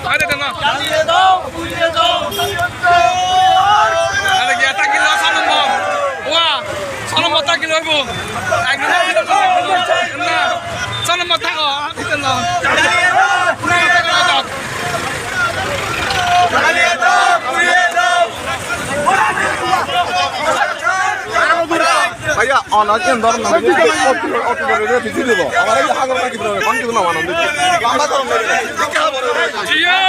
আরে দেন না জ্বালিয়ে দাও পুড়িয়ে দাও আরে কি এটা কি লাসা নম্বর ওয়া সনম তা কি লইব একদম না সনম তা কো দিতেন না জ্বালিয়ে দাও পুড়িয়ে দাও জ্বালিয়ে দাও পুড়িয়ে দাও ভাইয়া অনাকেন ধর না অটো করে দিতে দেব আমার এই হাজার টাকা দিতে হবে কোন কিছু না আনন্দ লম্বা করুন জিয়া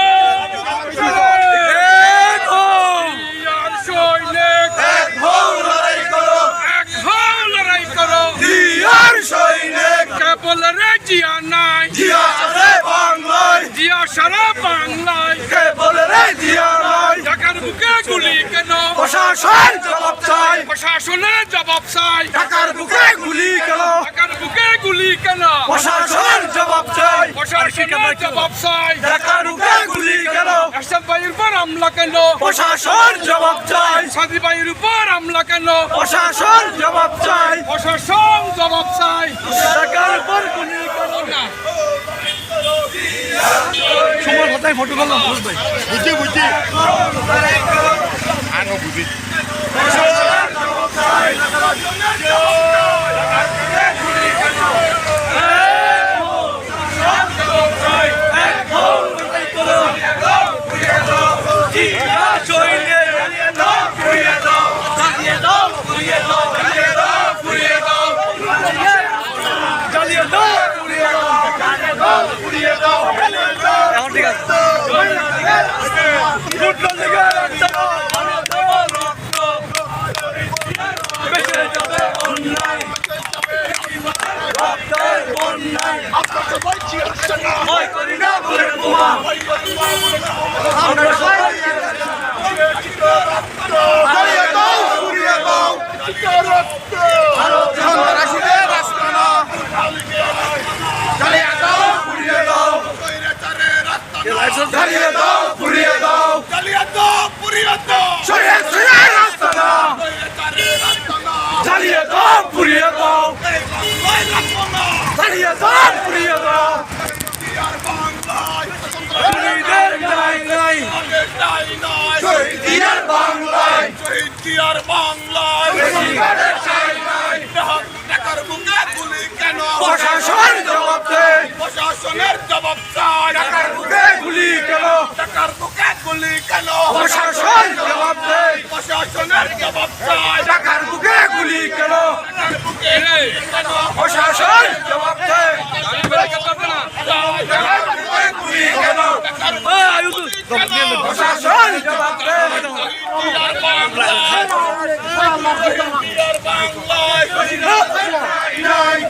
জিয়া নাই জিয়া রে বাংলায় জিয়া সারা বাংলায় কে বলে রে জিয়া নাই ঢাকার বুকে গুলি কেন প্রশাসন জবাব চাই প্রশাসনের জবাব চাই ঢাকার বুকে গুলি কেন ঢাকার বুকে গুলি কেন প্রশাসন জবাব চাই প্রশাসনের জবাব চাই ঢাকার বুকে গুলি কেন এসব ভাইয়ের উপর হামলা কেন প্রশাসন জবাব চাই সাদি ভাইয়ের উপর হামলা কেন প্রশাসন জবাব চাই প্রশাসন জবাব চাই ঢাকার উপর গুলি কেন সময় কথাই ফটো করলাম ভাই বুঝি বুঝি আনো বুঝি এখন ঠিক আছে জ্বালিয়ে দাও পুড়িয়ে দাও জ্বালিয়ে দাও পুড়িয়ে দাও সরিয়ে সরিয়ে রাস্তা না জ্বালিয়ে দাও পুড়িয়ে দাও জ্বালিয়ে দাও পুড়িয়ে দাও শহীদের নাই নাই শহীদের বাংলায় শহীদিয়ার বাংলায় বেশিরভাগের ঠাঁই নাই ঢাকার বুকে গুলি কেন প্রশাসন জবাব দেয় প্রশাসনের জবাব চাই ঢাকার বুকে গুলি কেন ঢাকার বুকে গুলি কেন প্রশাসন জবাব দেয় প্রশাসনের জবাব চাই ঢাকার বুকে গুলি কেন ঢাকার বুকে কেন প্রশাসন জবাব দেয় ঢাকার বুকে গুলি কেন প্রশাসন জবাব দেয় শহীদিয়ার বাংলায় শহীদিয়ার বাংলায়